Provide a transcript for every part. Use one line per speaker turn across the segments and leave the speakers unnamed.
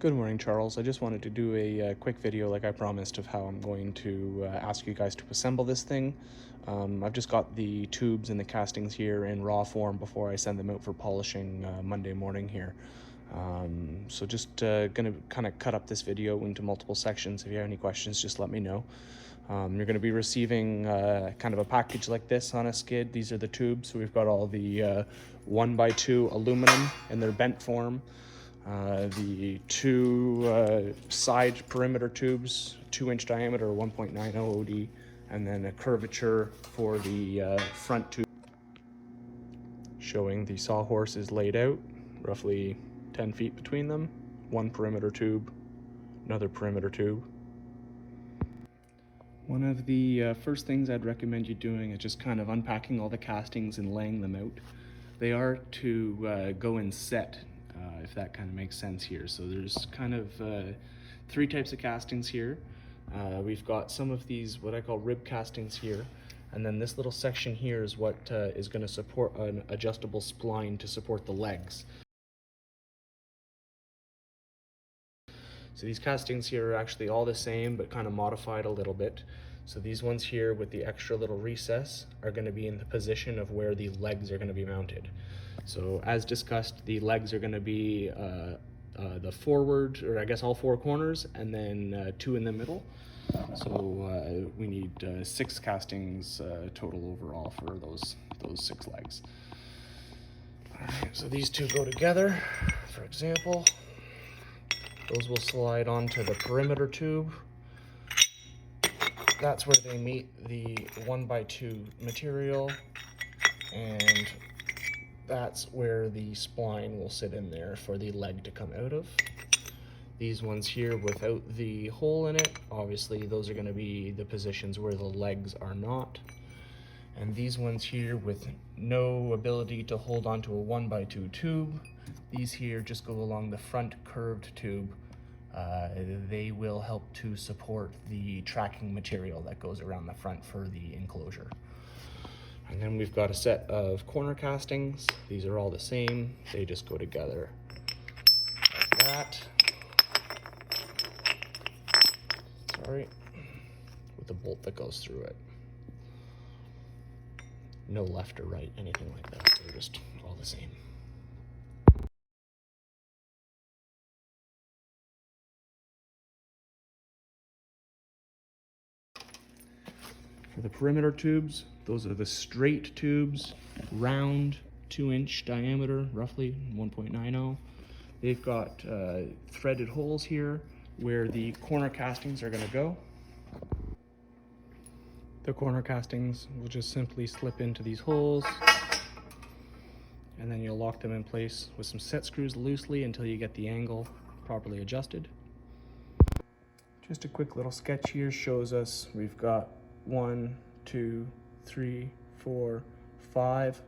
Good morning, Charles. I just wanted to do a quick video like I promised of how I'm going to ask you guys to assemble this thing. I've just got the tubes and the castings here in raw form before I send them out for polishing Monday morning here. So just gonna kind of cut up this video into multiple sections. If you have any questions, just let me know. You're going to be receiving kind of a package like this on a skid. These are the tubes. So we've got all the 1x2 aluminum in their bent form. The two side perimeter tubes, 2-inch diameter, 1.90 OD, and then a curvature for the front tube. Showing the sawhorse is laid out, roughly 10 feet between them. One perimeter tube, another perimeter tube. One of the first things I'd recommend you doing is just kind of unpacking all the castings and laying them out. They are to go in set, if that kind of makes sense here. So there's kind of three types of castings here. We've got some of these, what I call rib castings here. And then this little section here is what is going to support an adjustable spline to support the legs. So these castings here are actually all the same, but kind of modified a little bit. So these ones here with the extra little recess are going to be in the position of where the legs are going to be mounted. So as discussed, the legs are going to be the forward, or I guess all four corners, and then two in the middle. So we need 6 castings total overall for those 6 legs. All right, so these two go together, for example. Those will slide onto the perimeter tube. That's where they meet the 1x2 material, and that's where the spline will sit in there for the leg to come out of. These ones here without the hole in it, obviously those are going to be the positions where the legs are not. And these ones here with no ability to hold onto a 1x2 tube, these here just go along the front curved tube. They will help to support the tracking material that goes around the front for the enclosure. And then we've got a set of corner castings. These are all the same. They just go together like that. Sorry, with a bolt that goes through it. No left or right, anything like that. They're just all the same. For the perimeter tubes, those are the straight tubes, round, 2-inch diameter, roughly 1.90. They've got threaded holes here where the corner castings are going to go. The corner castings will just simply slip into these holes, and then you'll lock them in place with some set screws loosely until you get the angle properly adjusted. Just a quick little sketch here shows us we've got 1, 2, 3, 4, 5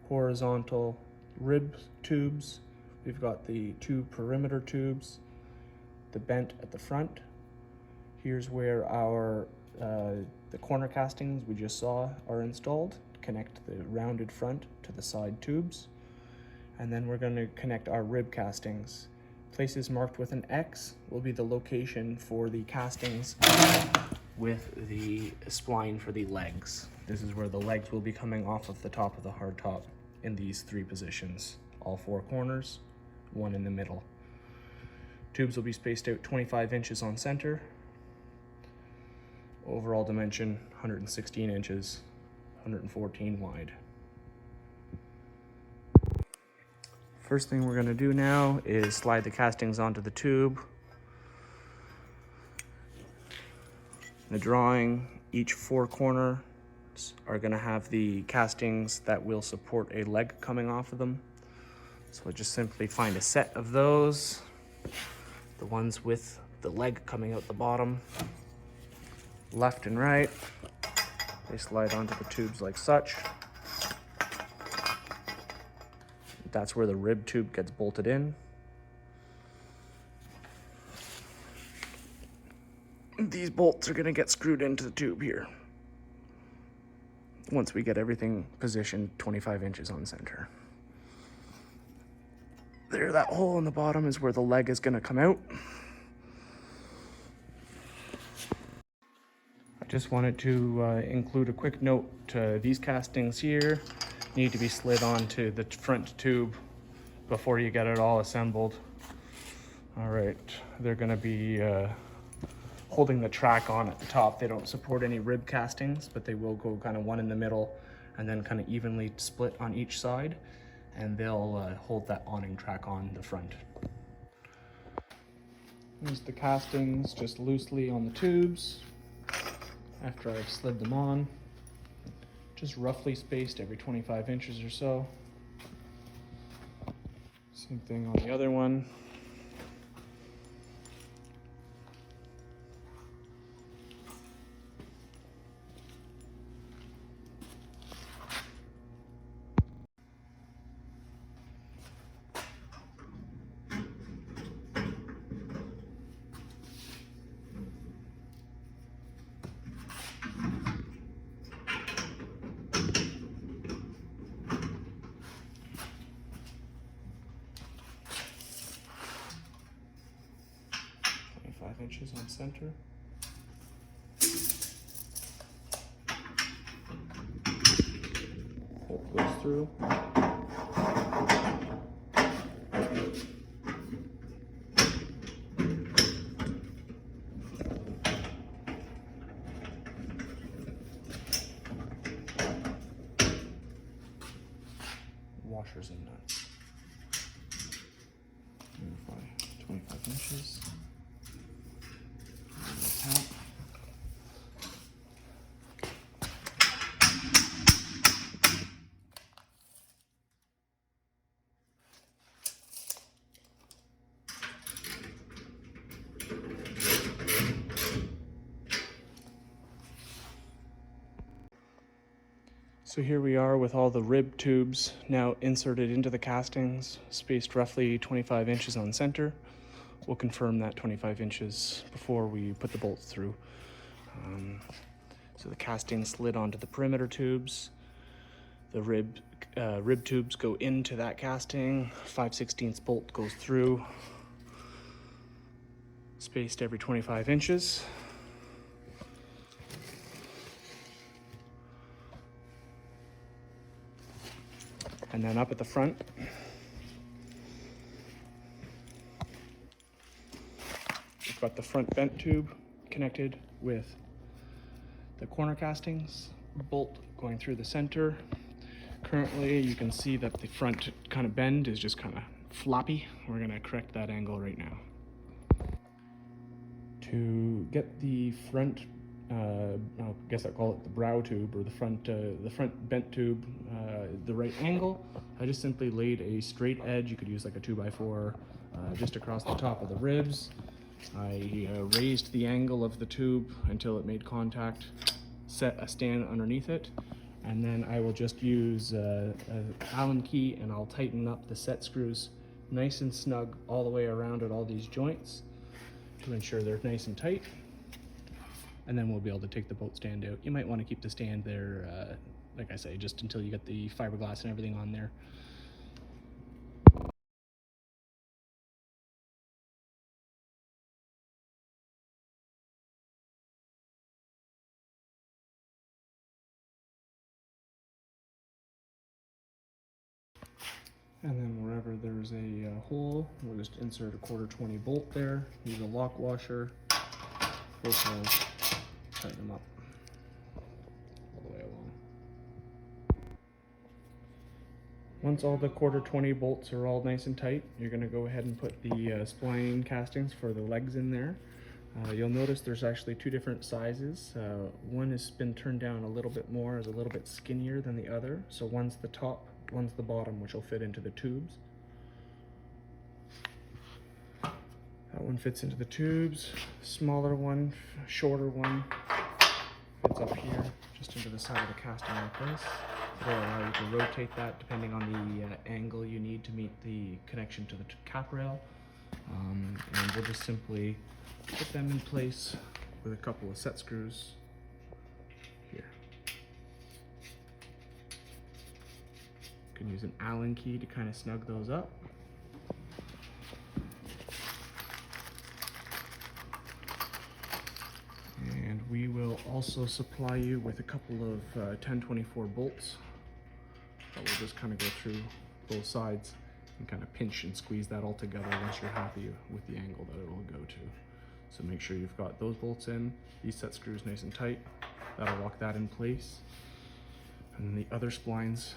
horizontal rib tubes. We've got the 2 perimeter tubes, the bent at the front. Here's where our the corner castings we just saw are installed. Connect the rounded front to the side tubes. And then we're going to connect our rib castings. Places marked with an X will be the location for the castings with the spline for the legs. This is where the legs will be coming off of the top of the hardtop in these 3 positions. All 4 corners, 1 in the middle. Tubes will be spaced out 25 inches on center. Overall dimension, 116 inches, 114 wide. First thing we're going to do now is slide the castings onto the tube. In the drawing, each 4 corners are going to have the castings that will support a leg coming off of them. So we'll just simply find a set of those, the ones with the leg coming out the bottom, left and right. They slide onto the tubes like such. That's where the rib tube gets bolted in. These bolts are going to get screwed into the tube here once we get everything positioned 25 inches on center. There, that hole in the bottom is where the leg is going to come out. I just wanted to include a quick note. These castings here need to be slid onto the front tube before you get it all assembled. All right, they're going to be holding the track on at the top. They don't support any rib castings, but they will go kind of one in the middle and then kind of evenly split on each side, and they'll hold that awning track on the front. Use the castings just loosely on the tubes after I've slid them on, just roughly spaced every 25 inches or so. Same thing on the other one. Inches on center. Bolt goes through. Washers and nuts. 25 inches. So here we are with all the rib tubes now inserted into the castings, spaced roughly 25 inches on center. We'll confirm that 25 inches before we put the bolts through. So the casting slid onto the perimeter tubes. The rib tubes go into that casting. 5/16 bolt goes through, spaced every 25 inches. And then up at the front, we've got the front vent tube connected with the corner castings, bolt going through the center. Currently, you can see that the front kind of bend is just kind of floppy. We're going to correct that angle right now. To get the front, I guess I call it the brow tube, or the front bent tube, the right angle, I just simply laid a straight edge. You could use like a 2x4 just across the top of the ribs. I raised the angle of the tube until it made contact, set a stand underneath it, and then I will just use an Allen key and I'll tighten up the set screws nice and snug all the way around at all these joints to ensure they're nice and tight. And then we'll be able to take the boat stand out. You might want to keep the stand there, like I say, just until you get the fiberglass and everything on there. And then wherever there's a hole, we'll just insert a 1/4 bolt there, use a lock washer, both holes, tighten them up all the way along. Once all the 1/4 bolts are all nice and tight, you're going to go ahead and put the spline castings for the legs in there. You'll notice there's actually two different sizes. One has been turned down a little bit more, is a little bit skinnier than the other. So one's the top, one's the bottom, which will fit into the tubes. That one fits into the tubes. Smaller one, shorter one, fits up here, just into the side of the casting like this. It'll allow you to rotate that depending on the angle you need to meet the connection to the cap rail. And we'll just simply put them in place with a couple of set screws here. You can use an Allen key to kind of snug those up. also supply you with a couple of 1024 bolts that will just kind of go through both sides and kind of pinch and squeeze that all together once you're happy with the angle that it'll go to. So make sure you've got those bolts in, these set screws nice and tight. That'll lock that in place. And then the other splines